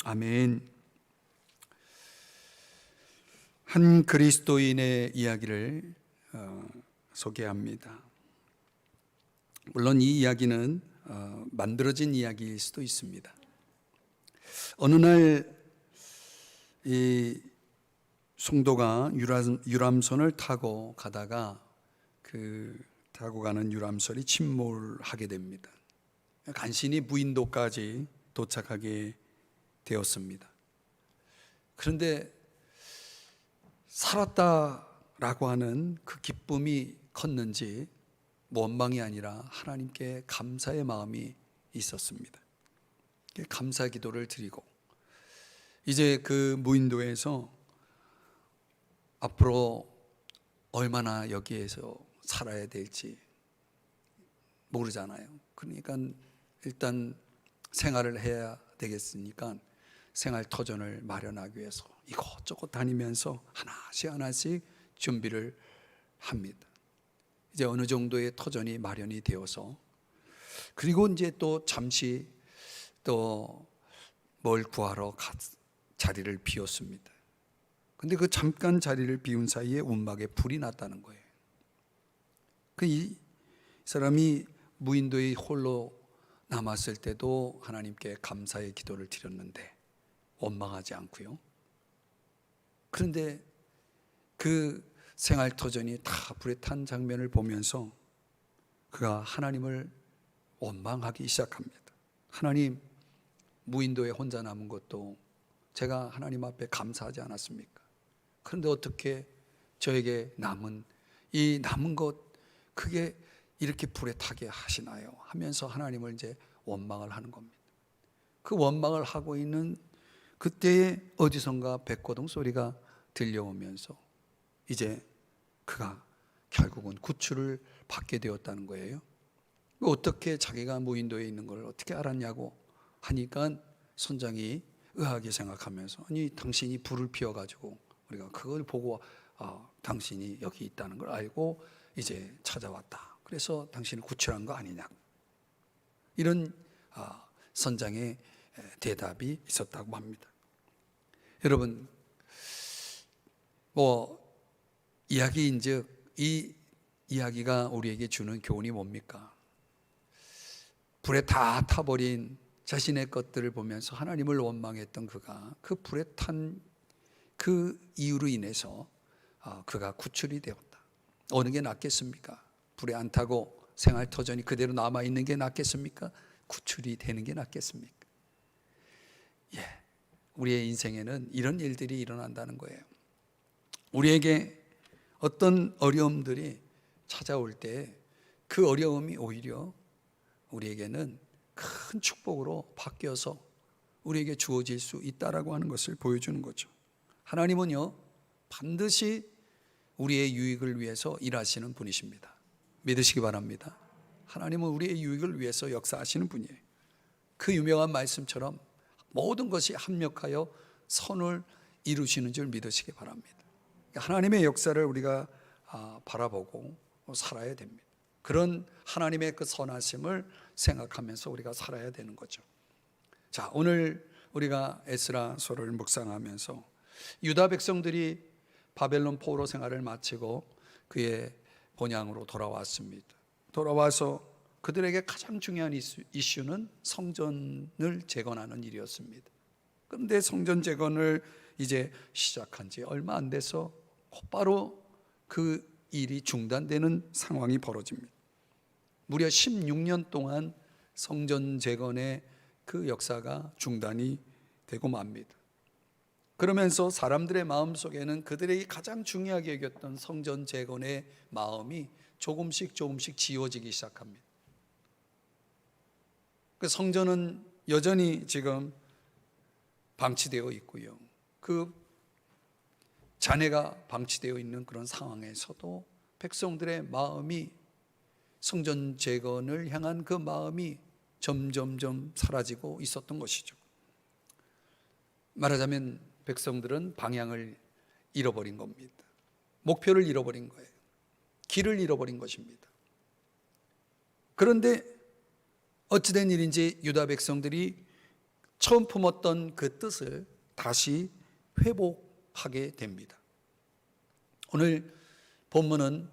아멘. 한 그리스도인의 이야기를 소개합니다. 물론 이 이야기는 만들어진 이야기일 수도 있습니다. 어느 날 이 송도가 유람선을 타고 가다가 타고 가는 유람선이 침몰하게 됩니다. 간신히 무인도까지 도착하게 되었습니다. 그런데 살았다라고 하는 그 기쁨이 컸는지 원망이 아니라 하나님께 감사의 마음이 있었습니다. 감사 기도를 드리고 이제 그 무인도에서 앞으로 얼마나 여기에서 살아야 될지 모르잖아요. 그러니까 일단 생활을 해야 되겠으니까 생활 터전을 마련하기 위해서 이것저것 다니면서 하나씩 준비를 합니다. 이제 어느 정도의 터전이 마련이 되어서 그리고 이제 또 잠시 또 뭘 구하러 자리를 비웠습니다. 근데 그 잠깐 자리를 비운 사이에 운막에 불이 났다는 거예요. 이 사람이 무인도에 홀로 남았을 때도 하나님께 감사의 기도를 드렸는데 원망하지 않고요. 그런데 그 생활터전이 다 불에 탄 장면을 보면서 그가 하나님을 원망하기 시작합니다. 하나님, 무인도에 혼자 남은 것도 제가 하나님 앞에 감사하지 않았습니까? 그런데 어떻게 저에게 남은 것 그게 이렇게 불에 타게 하시나요? 하면서 하나님을 이제 원망을 하는 겁니다. 그 원망을 하고 있는 그때에 어디선가 백고동 소리가 들려오면서 이제 그가 결국은 구출을 받게 되었다는 거예요. 어떻게 자기가 무인도에 있는 걸 어떻게 알았냐고 하니까 선장이 의아하게 생각하면서 아니 당신이 불을 피워가지고 우리가 그걸 보고 당신이 여기 있다는 걸 알고 이제 찾아왔다. 그래서 당신을 구출한 거 아니냐. 이런 선장의 대답이 있었다고 합니다. 여러분, 이야기인즉 이 이야기가 우리에게 주는 교훈이 뭡니까? 불에 다 타버린 자신의 것들을 보면서 하나님을 원망했던 그가 그 불에 탄 그 이유로 인해서 그가 구출이 되었다. 어느 게 낫겠습니까? 불에 안 타고 생활터전이 그대로 남아있는 게 낫겠습니까? 구출이 되는 게 낫겠습니까? 우리의 인생에는 이런 일들이 일어난다는 거예요. 우리에게 어떤 어려움들이 찾아올 때 그 어려움이 오히려 우리에게는 큰 축복으로 바뀌어서 우리에게 주어질 수 있다라고 하는 것을 보여주는 거죠. 하나님은요, 반드시 우리의 유익을 위해서 일하시는 분이십니다. 믿으시기 바랍니다. 하나님은 우리의 유익을 위해서 역사하시는 분이에요. 그 유명한 말씀처럼 모든 것이 합력하여 선을 이루시는 줄 믿으시기 바랍니다. 하나님의 역사를 우리가 바라보고 살아야 됩니다. 그런 하나님의 그 선하심을 생각하면서 우리가 살아야 되는 거죠. 자, 오늘 우리가 에스라서를 묵상하면서 유다 백성들이 바벨론 포로 생활을 마치고 그의 본향으로 돌아왔습니다. 돌아와서 그들에게 가장 중요한 이슈는 성전을 재건하는 일이었습니다. 그런데 성전 재건을 이제 시작한 지 얼마 안 돼서 곧바로 그 일이 중단되는 상황이 벌어집니다. 무려 16년 동안 성전 재건의 그 역사가 중단이 되고 맙니다. 그러면서 사람들의 마음속에는 그들에게 가장 중요하게 여겼던 성전 재건의 마음이 조금씩 지워지기 시작합니다. 그 성전은 여전히 지금 방치되어 있고요. 그 잔해가 방치되어 있는 그런 상황에서도 백성들의 마음이 성전 재건을 향한 그 마음이 점점점 사라지고 있었던 것이죠. 말하자면 백성들은 방향을 잃어버린 겁니다. 목표를 잃어버린 거예요. 길을 잃어버린 것입니다. 그런데 어찌된 일인지 유다 백성들이 처음 품었던 그 뜻을 다시 회복하게 됩니다. 오늘 본문은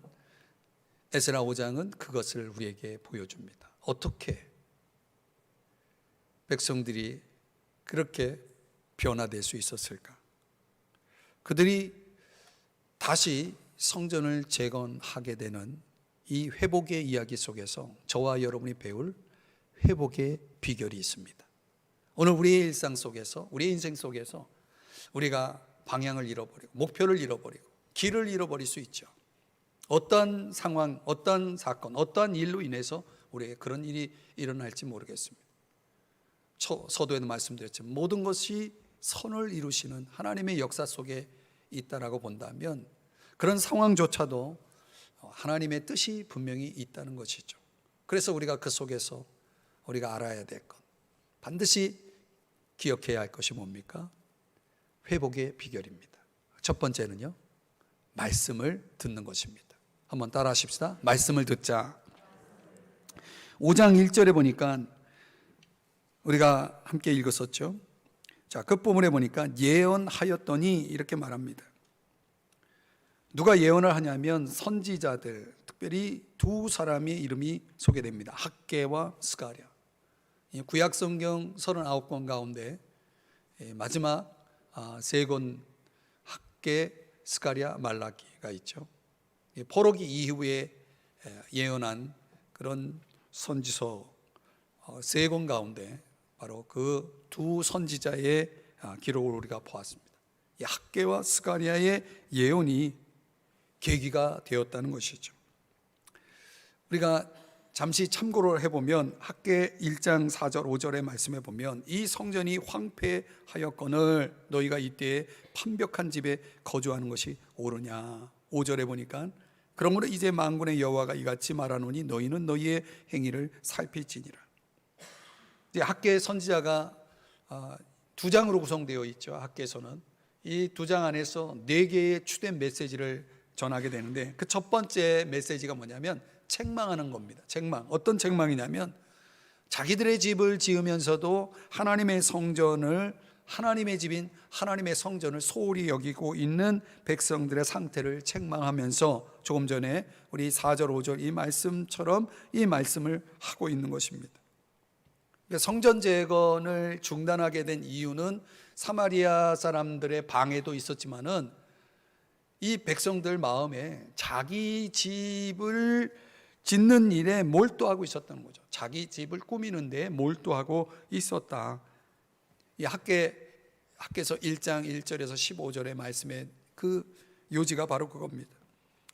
에스라 5장은 그것을 우리에게 보여줍니다. 어떻게 백성들이 그렇게 변화될 수 있었을까? 그들이 다시 성전을 재건하게 되는 이 회복의 이야기 속에서 저와 여러분이 배울 회복의 비결이 있습니다. 오늘 우리의 일상 속에서, 우리의 인생 속에서 우리가 방향을 잃어버리고 목표를 잃어버리고 길을 잃어버릴 수 있죠. 어떤 상황, 어떤 사건, 어떠한 일로 인해서 우리에게 그런 일이 일어날지 모르겠습니다. 서두에도 말씀드렸지만 모든 것이 선을 이루시는 하나님의 역사 속에 있다라고 본다면 그런 상황조차도 하나님의 뜻이 분명히 있다는 것이죠. 그래서 우리가 그 속에서 우리가 알아야 될 것, 반드시 기억해야 할 것이 뭡니까? 회복의 비결입니다. 첫 번째는요, 말씀을 듣는 것입니다. 한번 따라 하십시다. 말씀을 듣자. 5장 1절에 보니까 우리가 함께 읽었었죠. 자, 끝부분에 보니까 예언하였더니 이렇게 말합니다. 누가 예언을 하냐면 선지자들, 특별히 두 사람의 이름이 소개됩니다. 학개와 스가랴. 구약 성경 39권 가운데 마지막 세 권 학개, 스가랴, 말라기가 있죠. 포로기 이후에 예언한 그런 선지서 세 권 가운데 바로 그 두 선지자의 기록을 우리가 보았습니다. 이 학개와 스가랴의 예언이 계기가 되었다는 것이죠. 우리가 잠시 참고를 해보면 학개 1장 4절 5절의 말씀에 보면 이 성전이 황폐하였거늘 너희가 이때에 판벽한 집에 거주하는 것이 옳으냐. 5절에 보니까 그러므로 이제 만군의 여호와가 이같이 말하노니 너희는 너희의 행위를 살필지니라. 이제 학개 선지자가 두 장으로 구성되어 있죠. 학개서는 이 두 장 안에서 4개의 주된 메시지를 전하게 되는데 그 첫 번째 메시지가 뭐냐면 책망하는 겁니다. 책망. 어떤 책망이냐면 자기들의 집을 지으면서도 하나님의 성전을, 하나님의 집인 하나님의 성전을 소홀히 여기고 있는 백성들의 상태를 책망하면서 조금 전에 우리 4절 5절 이 말씀처럼 이 말씀을 하고 있는 것입니다. 성전 재건을 중단하게 된 이유는 사마리아 사람들의 방해도 있었지만은 이 백성들 마음에 자기 집을 짓는 일에 몰두하고 있었다는 거죠. 자기 집을 꾸미는 데 몰두하고 있었다. 이 학개서 1장 1절에서 15절의 말씀의 그 요지가 바로 그겁니다.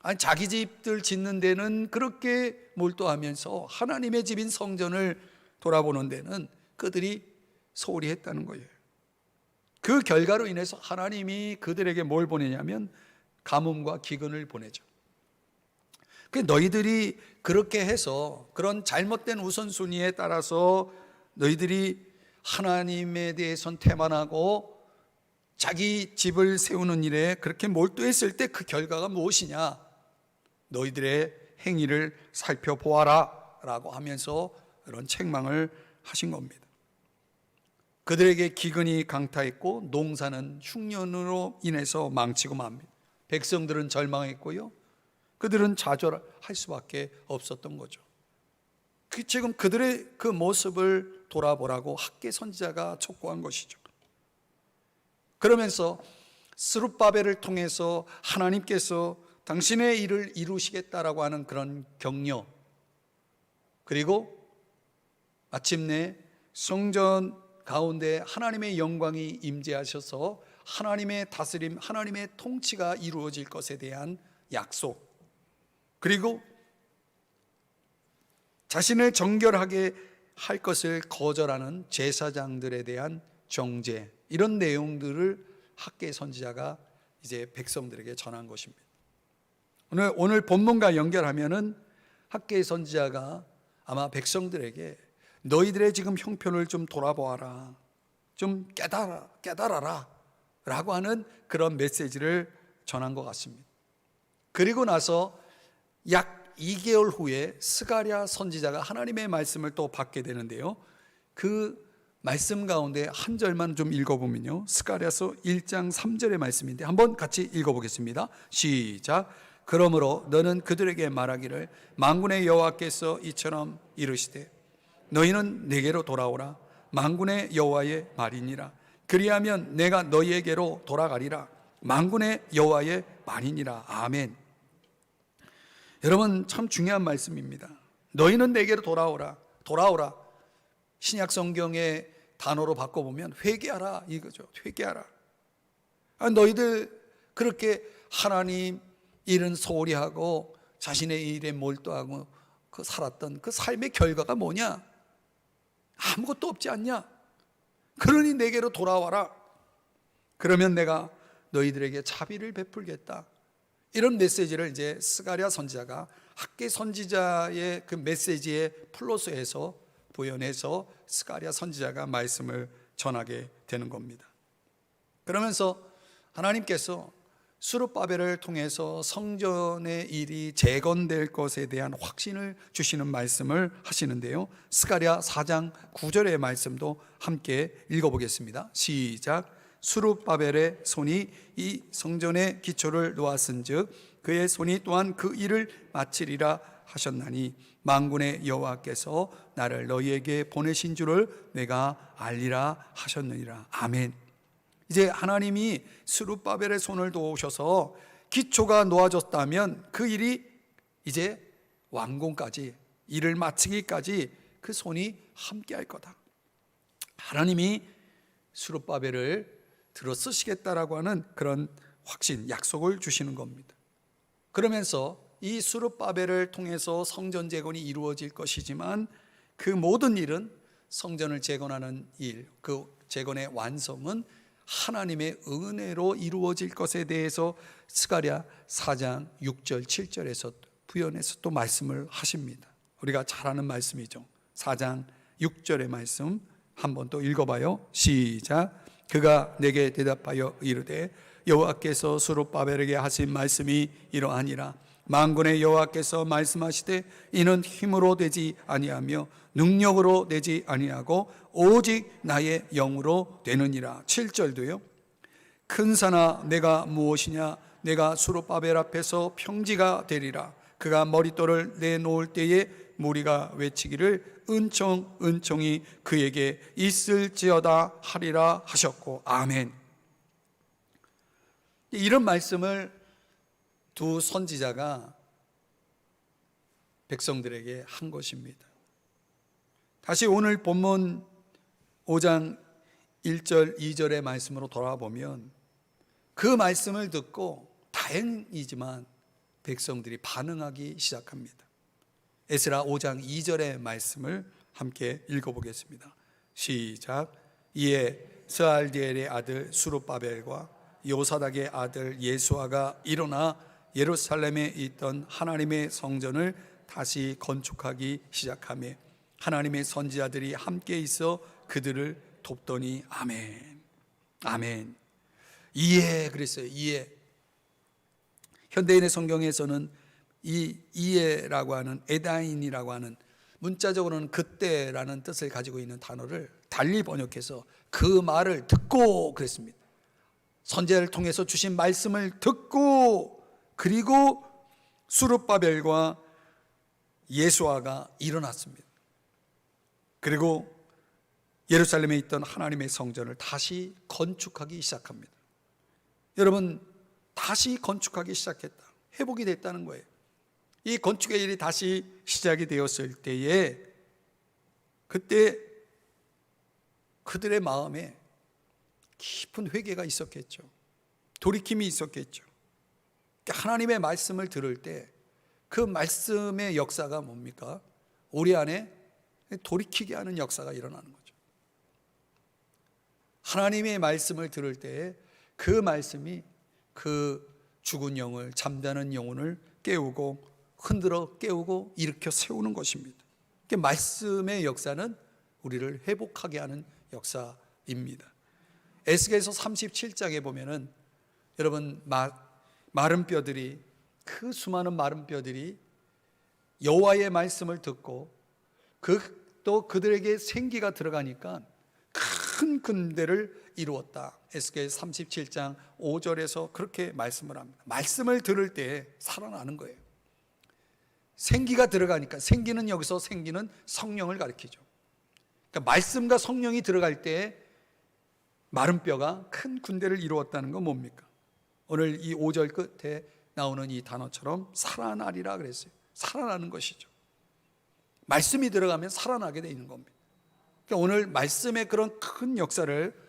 아니, 자기 집들 짓는 데는 그렇게 몰두하면서 하나님의 집인 성전을 돌아보는 데는 그들이 소홀히 했다는 거예요. 그 결과로 인해서 하나님이 그들에게 뭘 보내냐면 가뭄과 기근을 보내죠. 너희들이 그렇게 해서 그런 잘못된 우선순위에 따라서 너희들이 하나님에 대해서는 태만하고 자기 집을 세우는 일에 그렇게 몰두했을 때 그 결과가 무엇이냐? 너희들의 행위를 살펴보아라 라고 하면서 그런 책망을 하신 겁니다. 그들에게 기근이 강타했고 농사는 흉년으로 인해서 망치고 맙니다. 백성들은 절망했고요, 그들은 좌절할 수밖에 없었던 거죠. 지금 그들의 그 모습을 돌아보라고 학개 선지자가 촉구한 것이죠. 그러면서 스룹바벨을 통해서 하나님께서 당신의 일을 이루시겠다라고 하는 그런 격려, 그리고 마침내 성전 가운데 하나님의 영광이 임재하셔서 하나님의 다스림, 하나님의 통치가 이루어질 것에 대한 약속, 그리고 자신을 정결하게 할 것을 거절하는 제사장들에 대한 정죄, 이런 내용들을 학개 선지자가 이제 백성들에게 전한 것입니다. 오늘 본문과 연결하면은 학개 선지자가 아마 백성들에게 너희들의 지금 형편을 좀 돌아보아라, 좀 깨달아라 라고 하는 그런 메시지를 전한 것 같습니다. 그리고 나서 약 2개월 후에 스가랴 선지자가 하나님의 말씀을 또 받게 되는데요, 그 말씀 가운데 한 절만 좀 읽어보면요, 스가랴서 1장 3절의 말씀인데 한번 같이 읽어보겠습니다. 시작. 그러므로 너는 그들에게 말하기를 만군의 여호와께서 이처럼 이르시되 너희는 내게로 돌아오라. 만군의 여호와의 말이니라. 그리하면 내가 너희에게로 돌아가리라. 만군의 여호와의 말이니라. 아멘. 여러분, 참 중요한 말씀입니다. 너희는 내게로 돌아오라. 돌아오라. 신약 성경의 단어로 바꿔보면 회개하라 이거죠. 회개하라. 너희들 그렇게 하나님 일은 소홀히 하고 자신의 일에 몰두하고 살았던 그 삶의 결과가 뭐냐? 아무것도 없지 않냐? 그러니 내게로 돌아와라. 그러면 내가 너희들에게 자비를 베풀겠다. 이런 메시지를 이제 스가랴 선지자가 학개 선지자의 그 메시지에 플러스해서 부연해서 스가랴 선지자가 말씀을 전하게 되는 겁니다. 그러면서 하나님께서 스룹바벨을 통해서 성전의 일이 재건될 것에 대한 확신을 주시는 말씀을 하시는데요, 스가랴 4장 9절의 말씀도 함께 읽어보겠습니다. 시작. 스룹바벨의 손이 이 성전의 기초를 놓았은즉 그의 손이 또한 그 일을 마치리라 하셨나니 만군의 여호와께서 나를 너희에게 보내신 줄을 내가 알리라 하셨느니라. 아멘. 이제 하나님이 스룹바벨의 손을 도우셔서 기초가 놓아졌다면 그 일이 이제 완공까지, 일을 마치기까지 그 손이 함께 할 거다. 하나님이 스룹바벨을 들어 쓰시겠다라고 하는 그런 확신, 약속을 주시는 겁니다. 그러면서 이 스룹바벨을 통해서 성전 재건이 이루어질 것이지만 그 모든 일은, 성전을 재건하는 일, 그 재건의 완성은 하나님의 은혜로 이루어질 것에 대해서 스가랴 4장 6절 7절에서 부연해서 또 말씀을 하십니다. 우리가 잘 아는 말씀이죠. 4장 6절의 말씀 한번 또 읽어봐요. 시작. 그가 내게 대답하여 이르되 여호와께서 스룹바벨에게 하신 말씀이 이러하니라. 만군의 여호와께서 말씀하시되 이는 힘으로 되지 아니하며 능력으로 되지 아니하고 오직 나의 영으로 되느니라. 7절도요. 큰 산아 내가 무엇이냐? 내가 스룹바벨 앞에서 평지가 되리라. 그가 머릿돌을 내놓을 때에 무리가 외치기를 은총 은총이 그에게 있을지어다 하리라 하셨고. 아멘. 이런 말씀을 두 선지자가 백성들에게 한 것입니다. 다시 오늘 본문 5장 1절 2절의 말씀으로 돌아보면 그 말씀을 듣고 다행이지만 백성들이 반응하기 시작합니다. 에스라 5장 2절의 말씀을 함께 읽어보겠습니다. 시작. 이에 스알디엘의 아들 스룹바벨과 요사닥의 아들 예수아가 일어나 예루살렘에 있던 하나님의 성전을 다시 건축하기 시작하며 하나님의 선지자들이 함께 있어 그들을 돕더니. 아멘. 아멘. 이에 그랬어요. 이에. 현대인의 성경에서는 이 이에라고 하는, 에다인이라고 하는, 문자적으로는 그때라는 뜻을 가지고 있는 단어를 달리 번역해서 그 말을 듣고 그랬습니다. 선지자를 통해서 주신 말씀을 듣고, 그리고 스룹바벨과 예수아가 일어났습니다. 그리고 예루살렘에 있던 하나님의 성전을 다시 건축하기 시작합니다. 여러분, 다시 건축하기 시작했다. 회복이 됐다는 거예요. 이 건축의 일이 다시 시작이 되었을 때에 그때 그들의 마음에 깊은 회개가 있었겠죠. 돌이킴이 있었겠죠. 하나님의 말씀을 들을 때 그 말씀의 역사가 뭡니까? 우리 안에 돌이키게 하는 역사가 일어나는 거죠. 하나님의 말씀을 들을 때 그 말씀이 그 죽은 영을, 잠자는 영혼을 깨우고 흔들어 깨우고 일으켜 세우는 것입니다. 말씀의 역사는 우리를 회복하게 하는 역사입니다. 에스겔서 37장에 보면은 여러분 마른 뼈들이, 그 수많은 마른 뼈들이 여호와의 말씀을 듣고 또 그들에게 생기가 들어가니까 그 큰 군대를 이루었다. 에스겔 37장 5절에서 그렇게 말씀을 합니다. 말씀을 들을 때 살아나는 거예요. 생기가 들어가니까, 생기는 여기서 생기는 성령을 가리키죠. 그러니까 말씀과 성령이 들어갈 때 마른 뼈가 큰 군대를 이루었다는 건 뭡니까? 오늘 이 5절 끝에 나오는 이 단어처럼 살아나리라 그랬어요. 살아나는 것이죠. 말씀이 들어가면 살아나게 돼 있는 겁니다. 그러니까 오늘 말씀의 그런 큰 역사를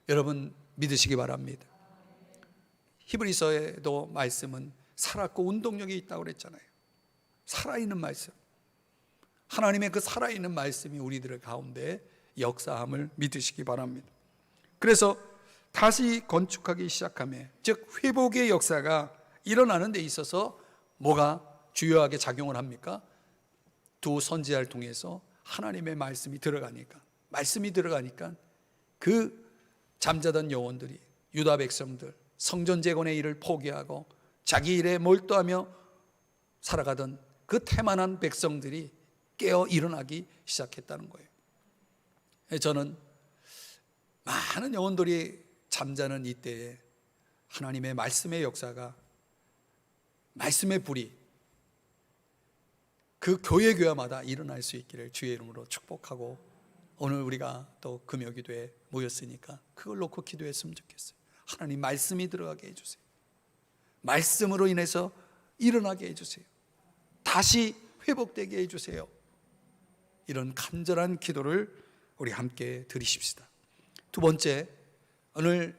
여러분 믿으시기 바랍니다. 히브리서에도 말씀은 살았고 운동력이 있다고 그랬잖아요. 살아있는 말씀, 하나님의 그 살아있는 말씀이 우리들 가운데 역사함을 믿으시기 바랍니다. 그래서 다시 건축하기 시작하며, 즉 회복의 역사가 일어나는 데 있어서 뭐가 주요하게 작용을 합니까? 두 선지자를 통해서 하나님의 말씀이 들어가니까, 말씀이 들어가니까 그 잠자던 영혼들이, 유다 백성들, 성전 재건의 일을 포기하고 자기 일에 몰두하며 살아가던 그 태만한 백성들이 깨어 일어나기 시작했다는 거예요. 저는 많은 영혼들이 잠자는 이때에 하나님의 말씀의 역사가, 말씀의 불이 그 교회마다 일어날 수 있기를 주의 이름으로 축복하고, 오늘 우리가 또 금요기도에 모였으니까 그걸 놓고 기도했으면 좋겠어요. 하나님 말씀이 들어가게 해주세요. 말씀으로 인해서 일어나게 해주세요. 다시 회복되게 해주세요. 이런 간절한 기도를 우리 함께 드리십시다. 두 번째, 오늘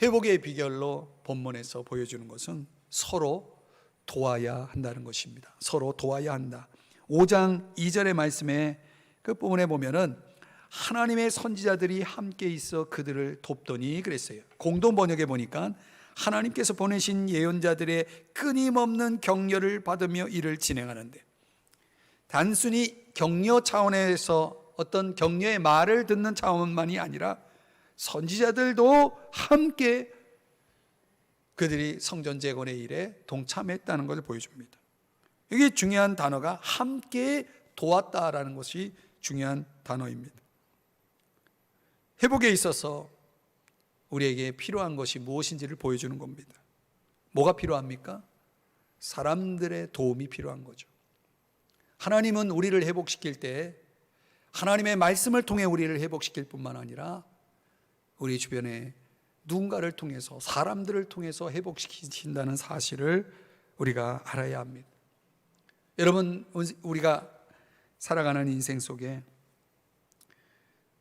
회복의 비결로 본문에서 보여주는 것은 서로 도와야 한다는 것입니다. 서로 도와야 한다. 5장 2절의 말씀에 그 부분에 보면은 하나님의 선지자들이 함께 있어 그들을 돕더니 그랬어요. 공동 번역에 보니까 하나님께서 보내신 예언자들의 끊임없는 격려를 받으며 일을 진행하는데, 단순히 격려 차원에서 어떤 격려의 말을 듣는 차원만이 아니라 선지자들도 함께 그들이 성전 재건의 일에 동참했다는 것을 보여줍니다. 여기 중요한 단어가 함께 도왔다라는 것이 중요한 단어입니다. 회복에 있어서 우리에게 필요한 것이 무엇인지를 보여주는 겁니다. 뭐가 필요합니까? 사람들의 도움이 필요한 거죠. 하나님은 우리를 회복시킬 때 하나님의 말씀을 통해 우리를 회복시킬 뿐만 아니라 우리 주변에 누군가를 통해서, 사람들을 통해서 회복시킨다는 사실을 우리가 알아야 합니다. 여러분, 우리가 살아가는 인생 속에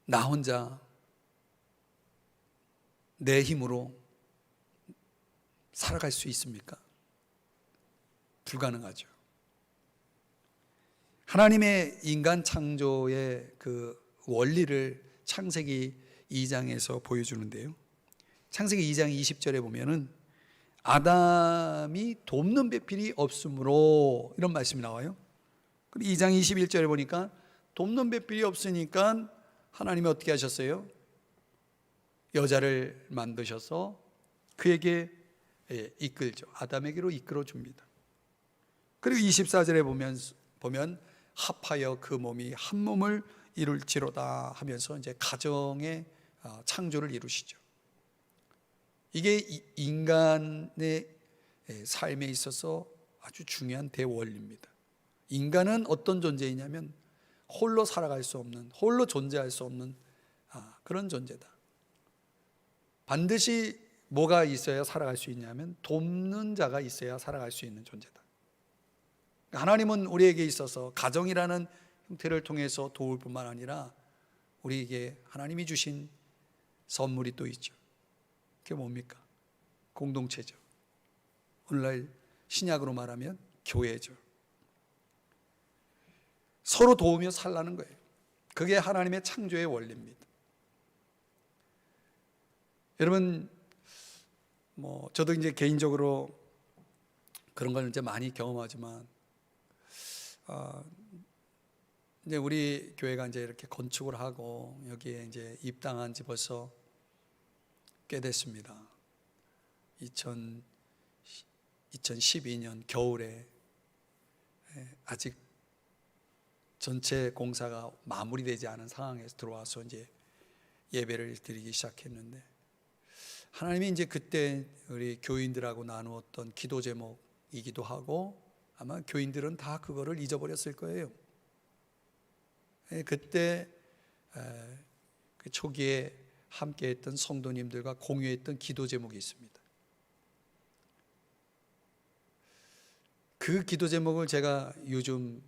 나 혼자 내 힘으로 살아갈 수 있습니까? 불가능하죠. 하나님의 인간 창조의 그 원리를 창세기 2장에서 보여주는데요. 창세기 2장 20절에 보면은 아담이 돕는 배필이 없으므로, 이런 말씀이 나와요. 그리고 2장 21절에 보니까 돕는 배필이 없으니까 하나님이 어떻게 하셨어요? 여자를 만드셔서 그에게 이끌죠. 아담에게로 이끌어 줍니다. 그리고 24절에 보면 합하여 그 몸이 한 몸을 이룰지로다 하면서 이제 가정의 창조를 이루시죠. 이게 인간의 삶에 있어서 아주 중요한 대원리입니다. 인간은 어떤 존재이냐면 홀로 살아갈 수 없는, 홀로 존재할 수 없는 그런 존재다. 반드시 뭐가 있어야 살아갈 수 있냐면 돕는 자가 있어야 살아갈 수 있는 존재다. 하나님은 우리에게 있어서 가정이라는 형태를 통해서 도울 뿐만 아니라 우리에게 하나님이 주신 선물이 또 있죠. 그게 뭡니까? 공동체죠. 오늘날 신약으로 말하면 교회죠. 서로 도우며 살라는 거예요. 그게 하나님의 창조의 원리입니다. 여러분, 저도 이제 개인적으로 그런 걸 이제 많이 경험하지만, 이제 우리 교회가 이제 이렇게 건축을 하고 여기에 이제 입당한 지 벌써 꽤 됐습니다. 2012년 겨울에 아직 전체 공사가 마무리되지 않은 상황에서 들어와서 이제 예배를 드리기 시작했는데 하나님이 이제 그때 우리 교인들하고 나누었던 기도 제목이기도 하고 아마 교인들은 다 그거를 잊어버렸을 거예요. 그때 그 초기에 함께했던 성도님들과 공유했던 기도 제목이 있습니다. 그 기도 제목을 제가 요즘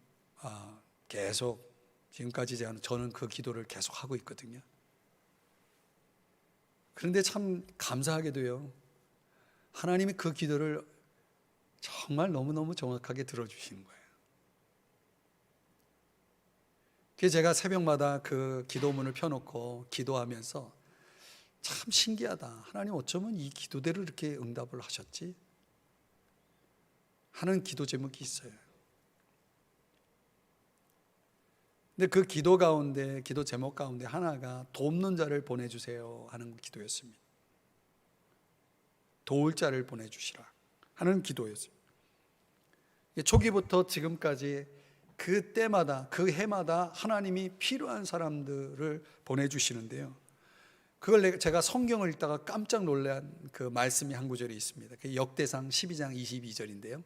계속 지금까지 저는 그 기도를 계속 하고 있거든요. 그런데 참 감사하게도요, 하나님이 그 기도를 정말 너무너무 정확하게 들어주시는 거예요. 그래서 제가 새벽마다 그 기도문을 펴놓고 기도하면서 참 신기하다, 하나님 어쩌면 이 기도대로 이렇게 응답을 하셨지 하는 기도 제목이 있어요. 근데 그 기도 가운데, 기도 제목 가운데 하나가 돕는 자를 보내주세요 하는 기도였습니다. 도울 자를 보내주시라 하는 기도였어요. 초기부터 지금까지 그 때마다, 그 해마다 하나님이 필요한 사람들을 보내주시는데요, 그걸 제가 성경을 읽다가 깜짝 놀란 그 말씀이 한 구절이 있습니다. 그 역대상 12장 22절인데요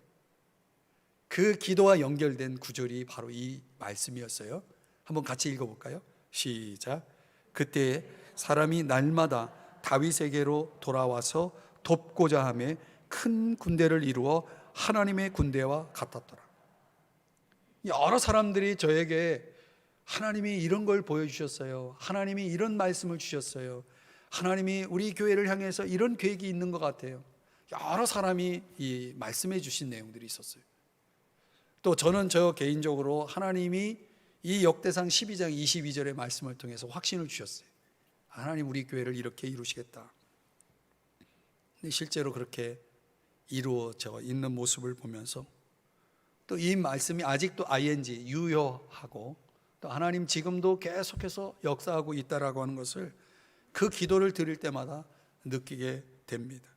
그 기도와 연결된 구절이 바로 이 말씀이었어요. 한번 같이 읽어볼까요? 시작. 그때 사람이 날마다 다윗에게로 돌아와서 돕고자 하며 큰 군대를 이루어 하나님의 군대와 같았더라. 여러 사람들이 저에게 하나님이 이런 걸 보여주셨어요, 하나님이 이런 말씀을 주셨어요, 하나님이 우리 교회를 향해서 이런 계획이 있는 것 같아요, 여러 사람이 이 말씀해 주신 내용들이 있었어요. 또 저는 저 개인적으로 하나님이 이 역대상 12장 22절의 말씀을 통해서 확신을 주셨어요. 하나님 우리 교회를 이렇게 이루시겠다. 근데 실제로 그렇게 이루어져 있는 모습을 보면서 또 이 말씀이 아직도 ing 유효하고 또 하나님 지금도 계속해서 역사하고 있다라고 하는 것을 그 기도를 드릴 때마다 느끼게 됩니다.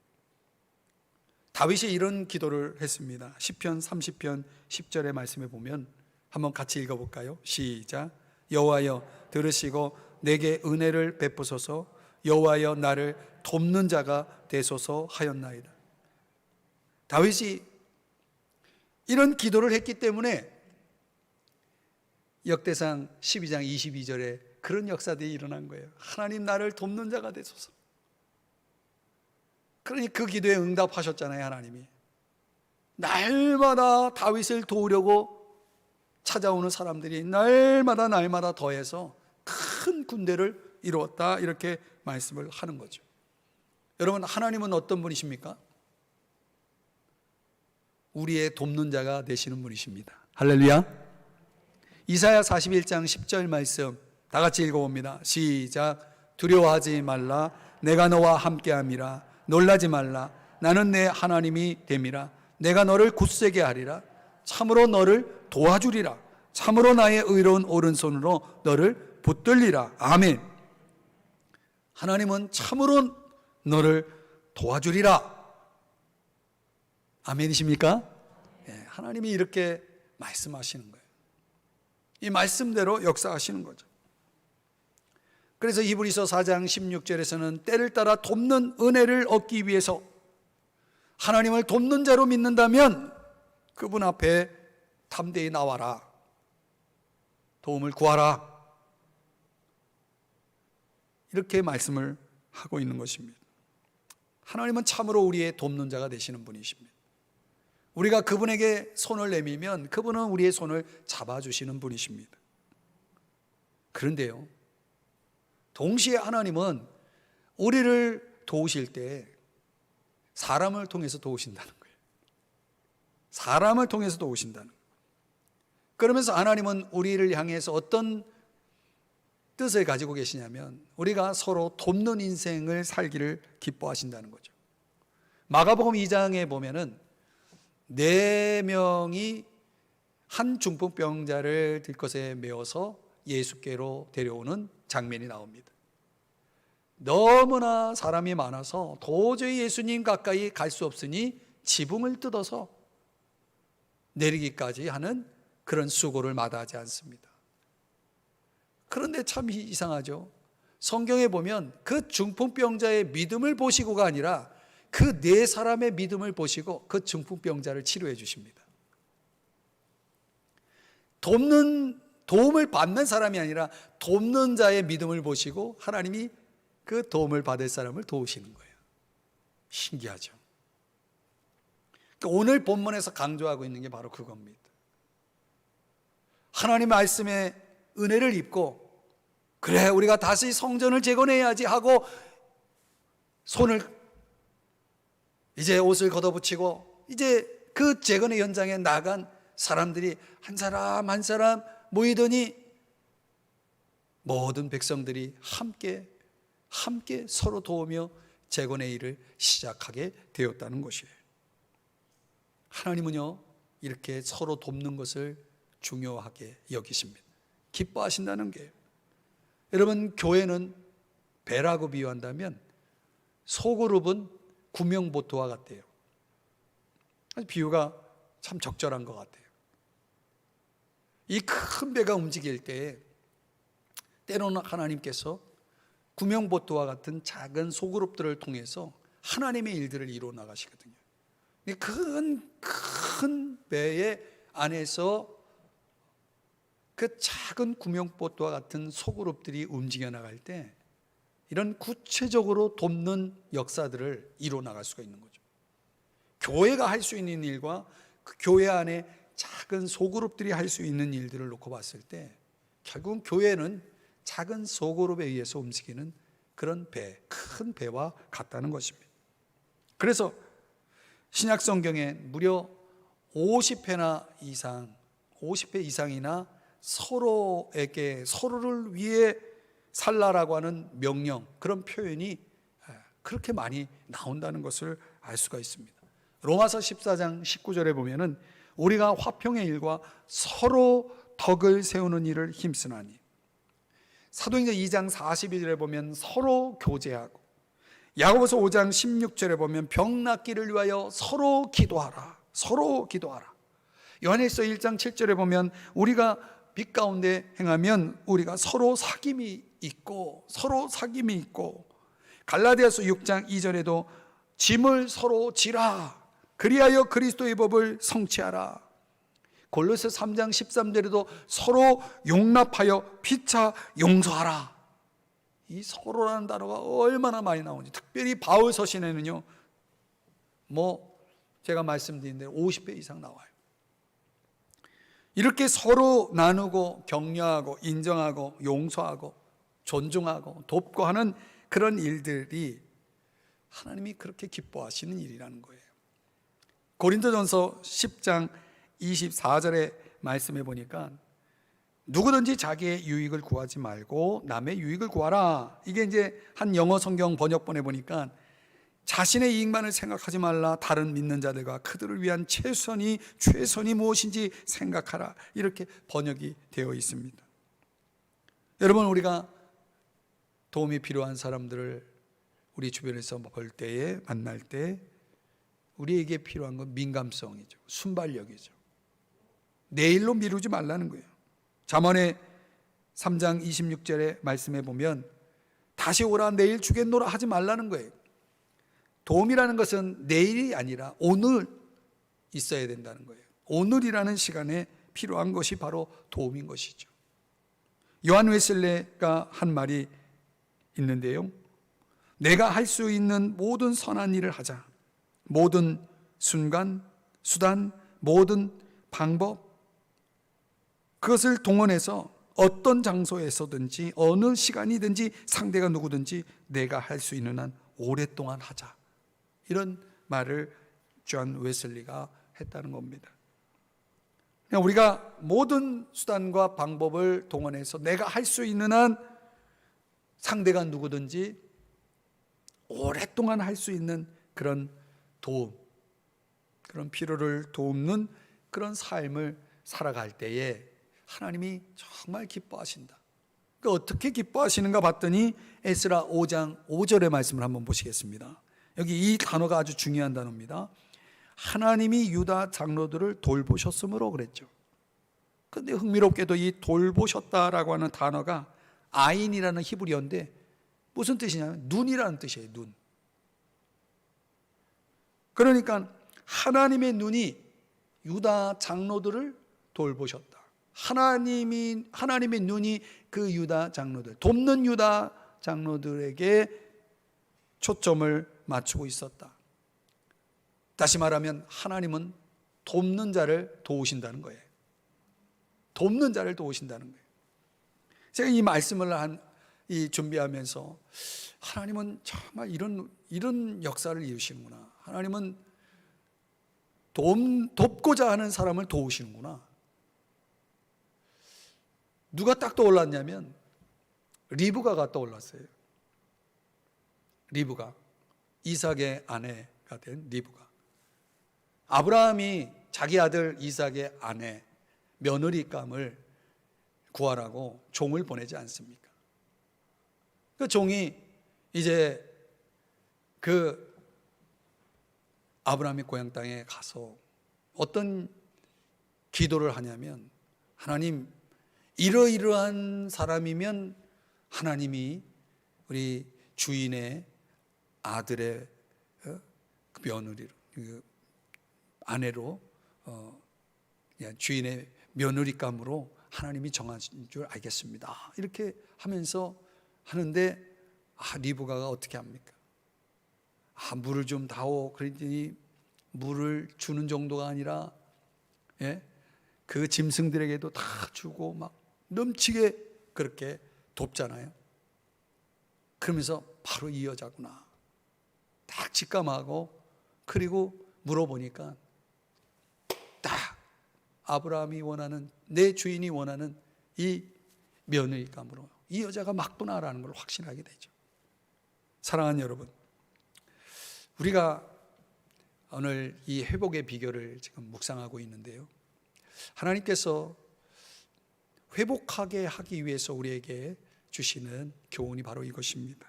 다윗이 이런 기도를 했습니다. 시편 30편 10절의 말씀에 보면 한번 같이 읽어볼까요? 시작. 여호와여 들으시고 내게 은혜를 베푸소서, 여호와여 나를 돕는 자가 되소서 하였나이다. 다윗이 이런 기도를 했기 때문에 역대상 12장 22절에 그런 역사들이 일어난 거예요. 하나님 나를 돕는 자가 되소서. 그러니 그 기도에 응답하셨잖아요. 하나님이 날마다 다윗을 도우려고 찾아오는 사람들이 날마다 더해서 큰 군대를 이루었다, 이렇게 말씀을 하는 거죠. 여러분, 하나님은 어떤 분이십니까? 우리의 돕는 자가 되시는 분이십니다. 할렐루야. 이사야 41장 10절 말씀 다 같이 읽어봅니다. 시작. 두려워하지 말라, 내가 너와 함께함이라. 놀라지 말라, 나는 내 하나님이 됨이라. 내가 너를 굳세게 하리라. 참으로 너를 도와주리라. 참으로 나의 의로운 오른손으로 너를 붙들리라. 아멘. 하나님은 참으로 너를 도와주리라. 아멘이십니까? 네, 하나님이 이렇게 말씀하시는 거예요. 이 말씀대로 역사하시는 거죠. 그래서 히브리서 4장 16절에서는 때를 따라 돕는 은혜를 얻기 위해서 하나님을 돕는 자로 믿는다면 그분 앞에 담대히 나와라, 도움을 구하라, 이렇게 말씀을 하고 있는 것입니다. 하나님은 참으로 우리의 돕는 자가 되시는 분이십니다. 우리가 그분에게 손을 내밀면 그분은 우리의 손을 잡아주시는 분이십니다. 그런데요, 동시에 하나님은 우리를 도우실 때 사람을 통해서 도우신다는 거예요. 사람을 통해서 도우신다는 거예요. 그러면서 하나님은 우리를 향해서 어떤 뜻을 가지고 계시냐면 우리가 서로 돕는 인생을 살기를 기뻐하신다는 거죠. 마가복음 2장에 보면은 4명이 한 중풍병자를 들것에 메어서 예수께로 데려오는 장면이 나옵니다. 너무나 사람이 많아서 도저히 예수님 가까이 갈 수 없으니 지붕을 뜯어서 내리기까지 하는 그런 수고를 마다하지 않습니다. 그런데 참 이상하죠. 성경에 보면 그 중풍병자의 믿음을 보시고가 아니라 그 네 사람의 믿음을 보시고 그 중풍병자를 치료해 주십니다. 도움을 받는 사람이 아니라 돕는 자의 믿음을 보시고 하나님이 그 도움을 받을 사람을 도우시는 거예요. 신기하죠. 그러니까 오늘 본문에서 강조하고 있는 게 바로 그겁니다. 하나님의 말씀에 은혜를 입고 그래 우리가 다시 성전을 재건해야지 하고 손을 이제 옷을 걷어붙이고 이제 그 재건의 현장에 나간 사람들이 한 사람 한 사람 모이더니 모든 백성들이 함께 서로 도우며 재건의 일을 시작하게 되었다는 것이에요. 하나님은요 이렇게 서로 돕는 것을 중요하게 여기십니다. 기뻐하신다는 게요. 여러분 교회는 배라고 비유한다면 소그룹은 구명보트와 같대요. 비유가 참 적절한 것 같아요. 이 큰 배가 움직일 때 때로는 하나님께서 구명보트와 같은 작은 소그룹들을 통해서 하나님의 일들을 이루어 나가시거든요. 큰 배의 안에서 그 작은 구명보트와 같은 소그룹들이 움직여 나갈 때 이런 구체적으로 돕는 역사들을 이루어 나갈 수가 있는 거죠. 교회가 할 수 있는 일과 그 교회 안에 작은 소그룹들이 할 수 있는 일들을 놓고 봤을 때 결국은 교회는 작은 소그룹에 의해서 움직이는 그런 큰 배와 같다는 것입니다. 그래서 신약 성경에 무려 50회 이상이나 서로를 위해 살라라고 하는 명령, 그런 표현이 그렇게 많이 나온다는 것을 알 수가 있습니다. 로마서 14장 19절에 보면은 우리가 화평의 일과 서로 덕을 세우는 일을 힘쓰나니, 사도행전 2장 42절에 보면 서로 교제하고, 야고보서 5장 16절에 보면 병 낫기를 위하여 서로 기도하라. 요한일서 1장 7절에 보면 우리가 빛 가운데 행하면 우리가 서로 사귐이 있고, 갈라디아서 6장 2절에도 짐을 서로 지라. 그리하여 그리스도의 법을 성취하라. 골로새 3장 13절에도 서로 용납하여 피차 용서하라. 이 서로라는 단어가 얼마나 많이 나오는지, 특별히 바울 서신에는요, 제가 말씀드린 대로 50배 이상 나와요. 이렇게 서로 나누고 격려하고 인정하고 용서하고 존중하고 돕고 하는 그런 일들이 하나님이 그렇게 기뻐하시는 일이라는 거예요. 고린도전서 10장 24절의 말씀해 보니까 누구든지 자기의 유익을 구하지 말고 남의 유익을 구하라. 이게 이제 한 영어 성경 번역본에 보니까 자신의 이익만을 생각하지 말라. 다른 믿는 자들과 그들을 위한 최선이 무엇인지 생각하라. 이렇게 번역이 되어 있습니다. 여러분, 우리가 도움이 필요한 사람들을 우리 주변에서 볼 때에, 만날 때 우리에게 필요한 건 민감성이죠. 순발력이죠. 내일로 미루지 말라는 거예요. 잠언의 3장 26절의 말씀에 보면 다시 오라, 내일 주겠노라 하지 말라는 거예요. 도움이라는 것은 내일이 아니라 오늘 있어야 된다는 거예요. 오늘이라는 시간에 필요한 것이 바로 도움인 것이죠. 요한 웨슬레가 한 말이 있는데요, 내가 할 수 있는 모든 선한 일을 하자. 모든 순간, 수단, 모든 방법, 그것을 동원해서 어떤 장소에서든지 어느 시간이든지 상대가 누구든지 내가 할 수 있는 한 오랫동안 하자. 이런 말을 존 웨슬리가 했다는 겁니다. 우리가 모든 수단과 방법을 동원해서 내가 할 수 있는 한 상대가 누구든지 오랫동안 할 수 있는 그런 도움, 그런 필요를 돕는 그런 삶을 살아갈 때에 하나님이 정말 기뻐하신다. 그러니까 어떻게 기뻐하시는가 봤더니 에스라 5장 5절의 말씀을 한번 보시겠습니다. 여기 이 단어가 아주 중요한 단어입니다. 하나님이 유다 장로들을 돌보셨으므로 그랬죠. 그런데 흥미롭게도 이 돌보셨다라고 하는 단어가 아인이라는 히브리어인데 무슨 뜻이냐면 눈이라는 뜻이에요. 눈. 그러니까 하나님의 눈이 유다 장로들을 돌보셨다. 하나님의 눈이 그 유다 장로들, 돕는 유다 장로들에게 초점을 맞추고 있었다. 다시 말하면 하나님은 돕는 자를 도우신다는 거예요. 돕는 자를 도우신다는 거예요. 제가 이 말씀을 준비하면서 하나님은 정말 이런 역사를 이루시는구나. 하나님은 돕고자 하는 사람을 도우시는구나. 누가 딱 떠올랐냐면 리브가가 떠올랐어요. 리브가, 이삭의 아내가 된 리브가. 아브라함이 자기 아들 이삭의 아내 며느리감을 구하라고 종을 보내지 않습니까? 그 종이 이제 그 아브라함의 고향 땅에 가서 어떤 기도를 하냐면, 하나님, 이러이러한 사람이면 하나님이 우리 주인의 아들의 며느리로, 아내로, 주인의 며느리감으로 하나님이 정하신 줄 알겠습니다. 이렇게 하면서 하는데, 리브가가 어떻게 합니까? 물을 좀 다오. 그랬더니 물을 주는 정도가 아니라, 그 짐승들에게도 다 주고 막 넘치게 그렇게 돕잖아요. 그러면서 바로 이 여자구나 딱 직감하고, 그리고 물어보니까 딱 아브라함이 원하는, 내 주인이 원하는 이 며느리감으로 이 여자가 맞구나라는 걸 확신하게 되죠. 사랑하는 여러분, 우리가 오늘 이 회복의 비결을 지금 묵상하고 있는데요, 하나님께서 회복하게 하기 위해서 우리에게 주시는 교훈이 바로 이것입니다.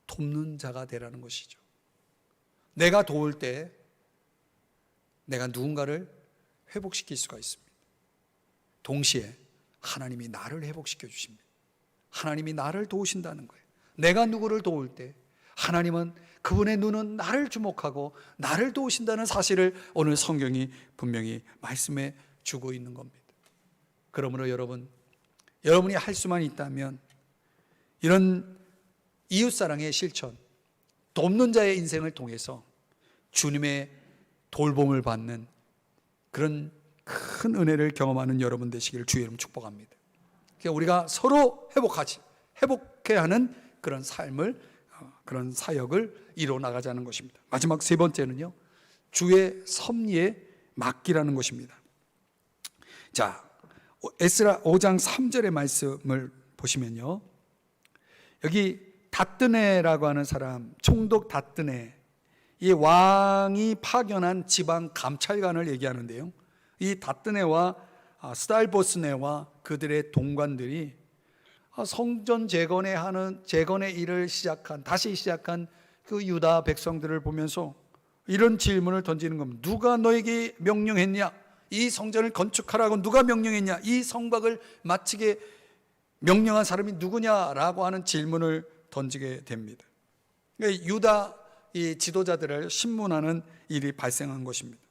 돕는 자가 되라는 것이죠. 내가 도울 때 내가 누군가를 회복시킬 수가 있습니다. 동시에 하나님이 나를 회복시켜 주십니다. 하나님이 나를 도우신다는 거예요. 내가 누구를 도울 때 하나님은, 그분의 눈은 나를 주목하고 나를 도우신다는 사실을 오늘 성경이 분명히 말씀해 주고 있는 겁니다. 그러므로 여러분이 할 수만 있다면 이런 이웃사랑의 실천, 돕는 자의 인생을 통해서 주님의 돌봄을 받는 그런 큰 은혜를 경험하는 여러분 되시기를 주의 이름 축복합니다. 그러니까 우리가 서로 회복해야 하는 그런 삶을, 그런 사역을 이루어 나가자는 것입니다. 마지막 세 번째는요, 주의 섭리에 맡기라는 것입니다. 자, 에스라 5장 3절의 말씀을 보시면요, 여기 다뜨네라고 하는 사람, 총독 다뜨네, 이 왕이 파견한 지방 감찰관을 얘기하는데요, 이 다뜨네와 스달보스네와 그들의 동관들이 성전 재건의 일을 다시 시작한 그 유다 백성들을 보면서 이런 질문을 던지는 겁니다. 누가 너에게 명령했냐? 이 성전을 건축하라고 누가 명령했냐? 이 성곽을 마치게 명령한 사람이 누구냐라고 하는 질문을 던지게 됩니다. 그러니까 유다 이 지도자들을 신문하는 일이 발생한 것입니다.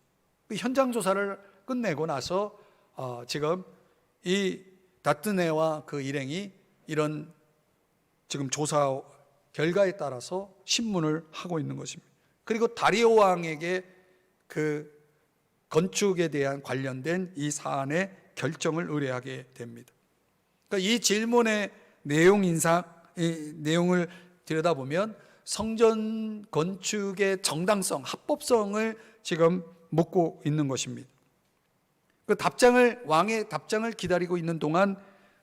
현장 조사를 끝내고 나서 지금 이 다뜨네와 그 일행이 이런 지금 조사 결과에 따라서 신문을 하고 있는 것입니다. 그리고 다리오 왕에게 그 건축에 대한 관련된 이 사안의 결정을 의뢰하게 됩니다. 그러니까 이 질문의 내용을 들여다보면 성전 건축의 정당성, 합법성을 지금 묻고 있는 것입니다. 그 왕의 답장을 기다리고 있는 동안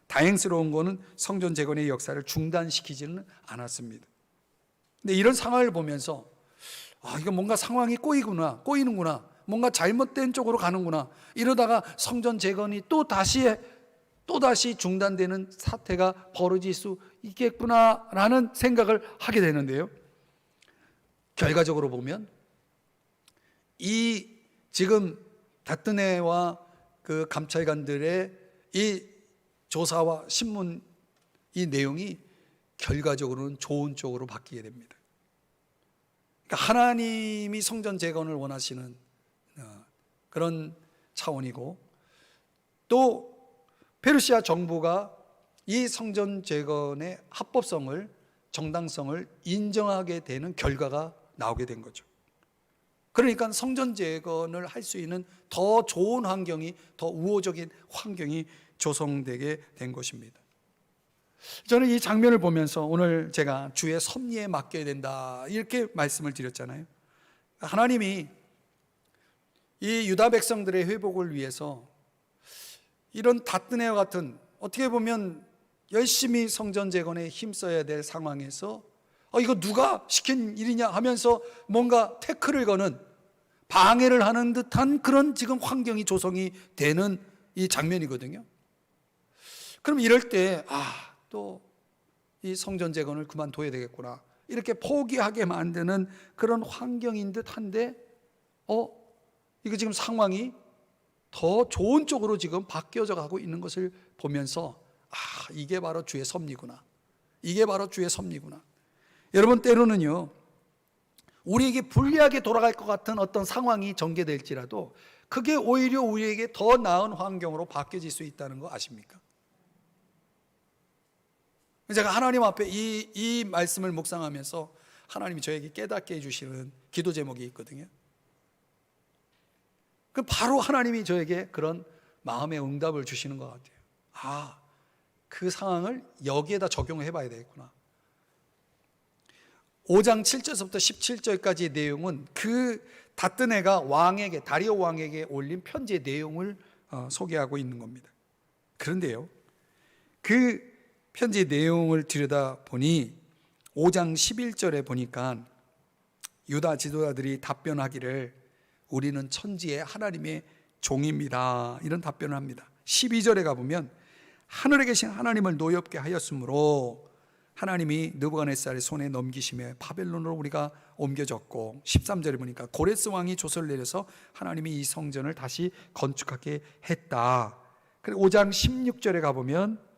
다행스러운 것은 성전 재건의 역사를 중단시키지는 않았습니다. 근데 이런 상황을 보면서 이거 뭔가 상황이 꼬이는구나, 뭔가 잘못된 쪽으로 가는구나, 이러다가 성전 재건이 또 다시 중단되는 사태가 벌어질 수 있겠구나라는 생각을 하게 되는데요, 결과적으로 보면 이 지금 다뜨네와 그 감찰관들의 이 조사와 신문 이 내용이 결과적으로는 좋은 쪽으로 바뀌게 됩니다. 그러니까 하나님이 성전 재건을 원하시는 그런 차원이고, 또 페르시아 정부가 이 성전 재건의 합법성을, 정당성을 인정하게 되는 결과가 나오게 된 거죠. 그러니까 성전 재건을 할 수 있는 더 좋은 환경이, 더 우호적인 환경이 조성되게 된 것입니다. 저는 이 장면을 보면서 오늘 제가 주의 섭리에 맡겨야 된다 이렇게 말씀을 드렸잖아요. 하나님이 이 유다 백성들의 회복을 위해서 이런 다뜨네와 같은, 어떻게 보면 열심히 성전 재건에 힘써야 될 상황에서 이거 누가 시킨 일이냐 하면서 뭔가 태클을 거는, 방해를 하는 듯한 그런 지금 환경이 조성이 되는 이 장면이거든요. 그럼 이럴 때 또 이 성전 재건을 그만둬야 되겠구나 이렇게 포기하게 만드는 그런 환경인 듯한데 이거 지금 상황이 더 좋은 쪽으로 지금 바뀌어져 가고 있는 것을 보면서 이게 바로 주의 섭리구나, 이게 바로 주의 섭리구나. 여러분, 때로는요 우리에게 불리하게 돌아갈 것 같은 어떤 상황이 전개될지라도 그게 오히려 우리에게 더 나은 환경으로 바뀌어질 수 있다는 거 아십니까? 제가 하나님 앞에 이 말씀을 묵상하면서 하나님이 저에게 깨닫게 해주시는 기도 제목이 있거든요. 바로 하나님이 저에게 그런 마음의 응답을 주시는 것 같아요. 그 상황을 여기에다 적용해 봐야 되겠구나. 5장 7절부터 17절까지의 내용은 그 다뜨네가 왕에게, 다리오 왕에게 올린 편지의 내용을 소개하고 있는 겁니다. 그런데요, 그 편지의 내용을 들여다보니 5장 11절에 보니까 유다 지도자들이 답변하기를 우리는 천지의 하나님의 종입니다, 이런 답변을 합니다. 12절에 가보면 하늘에 계신 하나님을 노엽게 하였으므로 하나님이 느부갓네살의 손에 넘기심에 바벨론으로 우리가 옮겨졌고, 13절에 보니까 고레스 왕이 조서를 내려서 하나님이 이 성전을 다시 건축하게 했다. 그리고 5장 16절에 가보면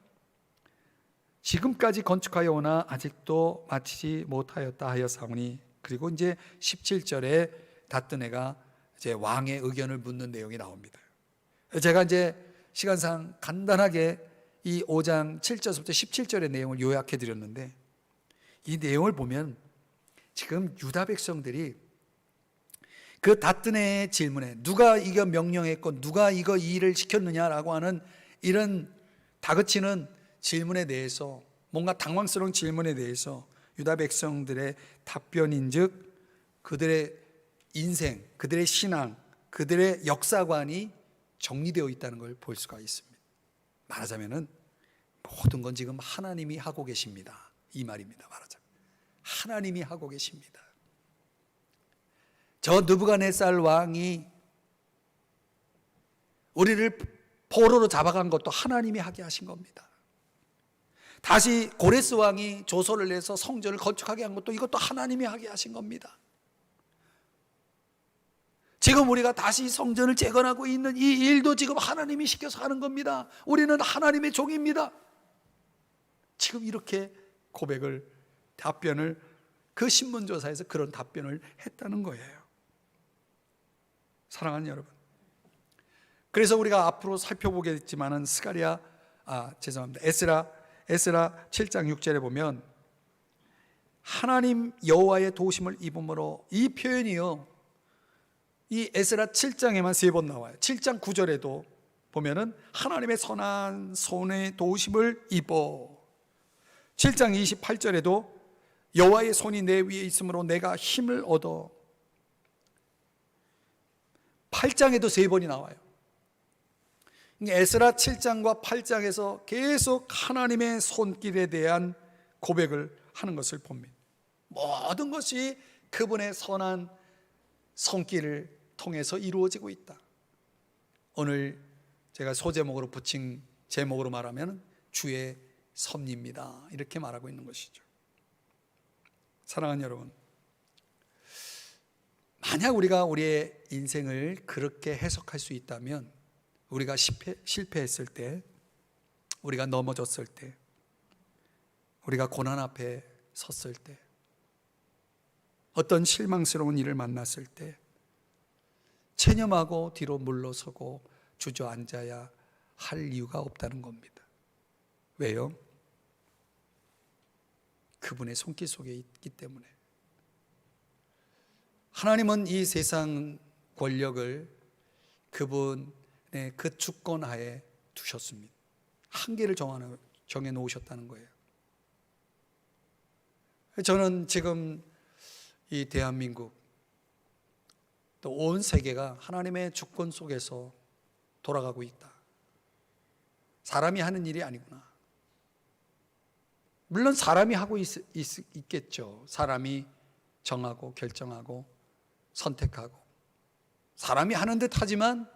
지금까지 건축하여 오나 아직도 마치지 못하였다 하여사오니, 그리고 이제 17절에 다뜨네가 이제 왕의 의견을 묻는 내용이 나옵니다. 제가 이제 시간상 간단하게 이 5장 7절부터 17절의 내용을 요약해 드렸는데, 이 내용을 보면 지금 유다 백성들이 그 다뜨네의 질문에 누가 이거 명령했고 누가 이거 이 일을 시켰느냐라고 하는 이런 다그치는 질문에 대해서, 뭔가 당황스러운 질문에 대해서 유다 백성들의 답변인즉 그들의 인생, 그들의 신앙, 그들의 역사관이 정리되어 있다는 걸 볼 수가 있습니다. 말하자면은 모든 건 지금 하나님이 하고 계십니다, 이 말입니다. 말하자면 하나님이 하고 계십니다. 저 느부갓네살 왕이 우리를 포로로 잡아간 것도 하나님이 하게 하신 겁니다. 다시 고레스 왕이 조서를 내서 성전을 건축하게 한 것도 이것도 하나님이 하게 하신 겁니다. 지금 우리가 다시 성전을 재건하고 있는 이 일도 지금 하나님이 시켜서 하는 겁니다. 우리는 하나님의 종입니다. 지금 이렇게 고백을, 답변을, 그 신문조사에서 그런 답변을 했다는 거예요. 사랑하는 여러분, 그래서 우리가 앞으로 살펴보겠지만은 에스라 7장 6절에 보면 하나님 여호와의 도우심을 입음으로, 이 표현이요 이 에스라 7장에만 3번 나와요. 7장 9절에도 보면은 하나님의 선한 손의 도우심을 입어, 7장 28절에도 여호와의 손이 내 위에 있으므로 내가 힘을 얻어, 8장에도 3번이 나와요. 에스라 7장과 8장에서 계속 하나님의 손길에 대한 고백을 하는 것을 봅니다. 모든 것이 그분의 선한 손길을 통해서 이루어지고 있다. 오늘 제가 소제목으로 붙인 제목으로 말하면 주의 섭리입니다, 이렇게 말하고 있는 것이죠. 사랑하는 여러분, 만약 우리가 우리의 인생을 그렇게 해석할 수 있다면, 우리가 실패했을 때, 우리가 넘어졌을 때, 우리가 고난 앞에 섰을 때, 어떤 실망스러운 일을 만났을 때 체념하고 뒤로 물러서고 주저앉아야 할 이유가 없다는 겁니다. 왜요? 그분의 손길 속에 있기 때문에. 하나님은 이 세상 권력을 그분의 그 주권 하에 두셨습니다. 한계를 정해 놓으셨다는 거예요. 저는 지금 이 대한민국 또 온 세계가 하나님의 주권 속에서 돌아가고 있다. 사람이 하는 일이 아니구나. 물론 사람이 하고 있겠죠. 사람이 정하고 결정하고 선택하고 사람이 하는 듯 하지만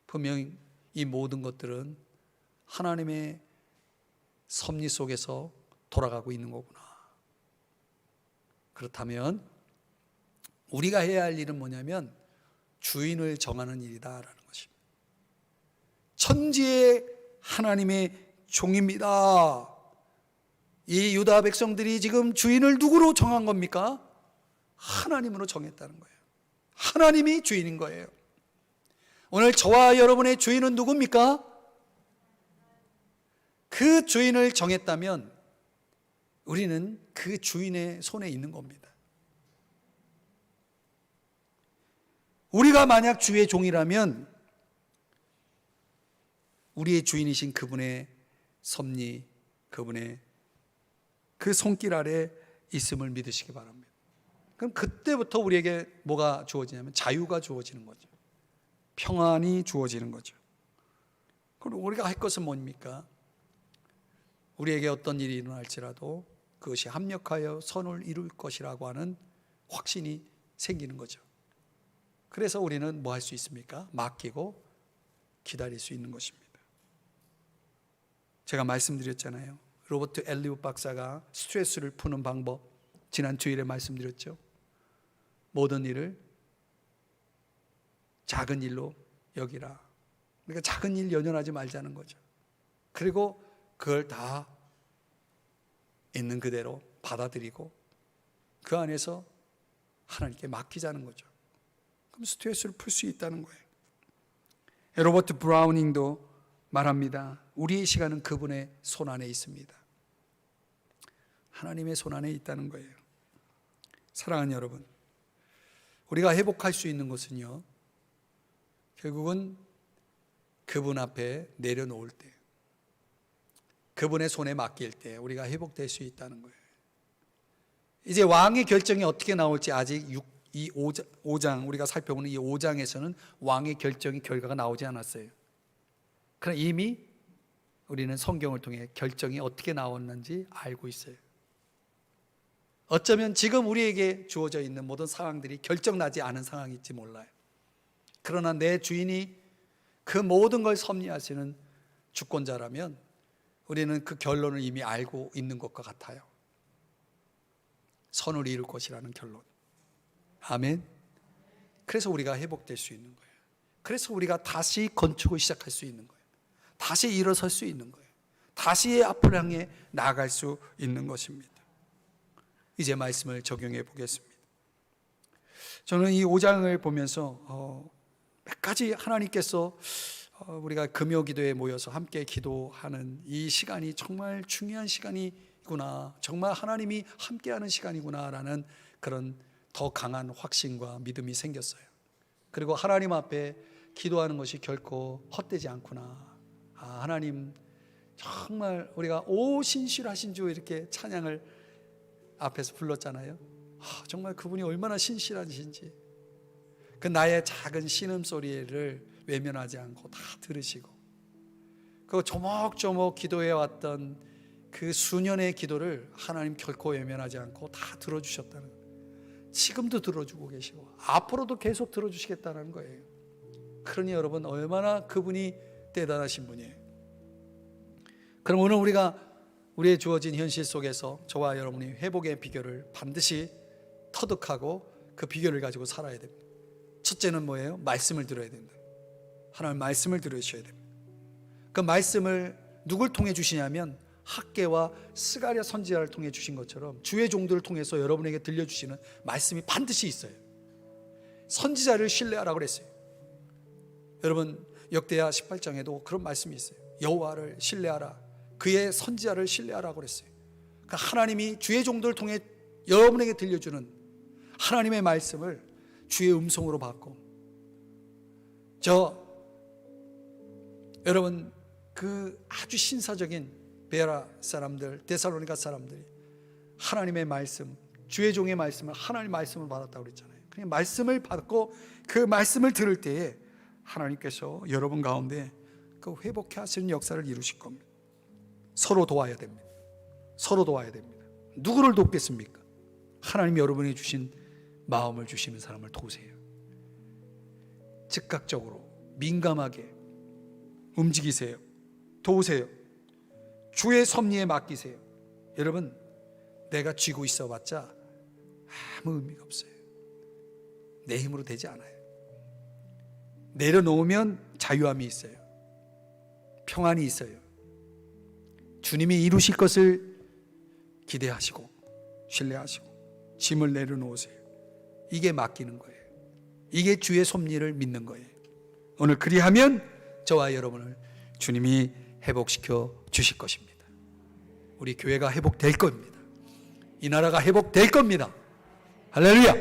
분명히 이 모든 것들은 하나님의 섭리 속에서 돌아가고 있는 거구나. 그렇다면 우리가 해야 할 일은 뭐냐면 주인을 정하는 일이다라는 것입니다. 천지의 하나님의 종입니다. 이 유다 백성들이 지금 주인을 누구로 정한 겁니까? 하나님으로 정했다는 거예요. 하나님이 주인인 거예요. 오늘 저와 여러분의 주인은 누굽니까? 그 주인을 정했다면 우리는 그 주인의 손에 있는 겁니다. 우리가 만약 주의 종이라면 우리의 주인이신 그분의 섭리, 그분의 그 손길 아래 있음을 믿으시기 바랍니다. 그럼 그때부터 우리에게 뭐가 주어지냐면 자유가 주어지는 거죠. 평안이 주어지는 거죠. 그럼 우리가 할 것은 뭡니까? 우리에게 어떤 일이 일어날지라도 그것이 합력하여 선을 이룰 것이라고 하는 확신이 생기는 거죠. 그래서 우리는 뭐 할 수 있습니까? 맡기고 기다릴 수 있는 것입니다. 제가 말씀드렸잖아요. 로버트 엘리엇 박사가 스트레스를 푸는 방법, 지난 주일에 말씀드렸죠. 모든 일을 작은 일로 여기라. 그러니까 작은 일 연연하지 말자는 거죠. 그리고 그걸 다 있는 그대로 받아들이고 그 안에서 하나님께 맡기자는 거죠. 그럼 스트레스를 풀 수 있다는 거예요. 로버트 브라우닝도 말합니다. 우리의 시간은 그분의 손 안에 있습니다. 하나님의 손 안에 있다는 거예요. 사랑하는 여러분, 우리가 회복할 수 있는 것은요, 결국은 그분 앞에 내려놓을 때, 그분의 손에 맡길 때 우리가 회복될 수 있다는 거예요. 이제 왕의 결정이 어떻게 나올지 아직 이 5장 우리가 살펴보는 이 5장에서는 왕의 결과가 나오지 않았어요. 그러나 이미 우리는 성경을 통해 결정이 어떻게 나왔는지 알고 있어요. 어쩌면 지금 우리에게 주어져 있는 모든 상황들이 결정나지 않은 상황일지 몰라요. 그러나 내 주인이 그 모든 걸 섭리하시는 주권자라면 우리는 그 결론을 이미 알고 있는 것과 같아요. 선을 이룰 것이라는 결론. 아멘. 그래서 우리가 회복될 수 있는 거예요. 그래서 우리가 다시 건축을 시작할 수 있는 거예요. 다시 일어설 수 있는 거예요. 다시 앞을 향해 나아갈 수 있는 것입니다. 이제 말씀을 적용해 보겠습니다. 저는 이 5장을 보면서 몇 가지 하나님께서 우리가 금요 기도에 모여서 함께 기도하는 이 시간이 정말 중요한 시간이구나, 정말 하나님이 함께하는 시간이구나라는 그런 더 강한 확신과 믿음이 생겼어요. 그리고 하나님 앞에 기도하는 것이 결코 헛되지 않구나. 하나님 정말 우리가 오 신실하신 주 이렇게 찬양을 앞에서 불렀잖아요. 정말 그분이 얼마나 신실하신지, 그 나의 작은 신음소리를 외면하지 않고 다 들으시고, 그 조목조목 기도해왔던 그 수년의 기도를 하나님 결코 외면하지 않고 다 들어주셨다는 거예요. 지금도 들어주고 계시고 앞으로도 계속 들어주시겠다는 거예요. 그러니 여러분, 얼마나 그분이 대단하신 분이에요. 그럼 오늘 우리의 주어진 현실 속에서 저와 여러분이 회복의 비결을 반드시 터득하고 그 비결을 가지고 살아야 됩니다. 첫째는 뭐예요? 말씀을 들어야 된다. 하나님 말씀을 들으셔야 됩니다. 그 말씀을 누굴 통해 주시냐면 학개와 스가랴 선지자를 통해 주신 것처럼 주의 종들을 통해서 여러분에게 들려주시는 말씀이 반드시 있어요. 선지자를 신뢰하라고 그랬어요. 여러분 역대하 18장에도 그런 말씀이 있어요. 여호와를 신뢰하라, 그의 선지자를 신뢰하라고 그랬어요. 그러니까 하나님이 주의 종들을 통해 여러분에게 들려주는 하나님의 말씀을 주의 음성으로 받고, 여러분 그 아주 신사적인 베라 사람들, 데살로니가 사람들이 하나님의 말씀, 주의 종의 말씀을, 하나님의 말씀을 받았다고 그랬잖아요. 그냥 말씀을 받고 그 말씀을 들을 때에 하나님께서 여러분 가운데 그 회복해 하시는 역사를 이루실 겁니다. 서로 도와야 됩니다. 서로 도와야 됩니다. 누구를 돕겠습니까? 하나님이 여러분이 주신 마음을 주시는 사람을 도우세요. 즉각적으로 민감하게 움직이세요. 도우세요. 주의 섭리에 맡기세요. 여러분 내가 쥐고 있어봤자 아무 의미가 없어요. 내 힘으로 되지 않아요. 내려놓으면 자유함이 있어요. 평안이 있어요. 주님이 이루실 것을 기대하시고 신뢰하시고 짐을 내려놓으세요. 이게 맡기는 거예요. 이게 주의 섭리를 믿는 거예요. 오늘 그리하면 저와 여러분을 주님이 회복시켜 주실 것입니다. 우리 교회가 회복될 겁니다. 이 나라가 회복될 겁니다. 할렐루야.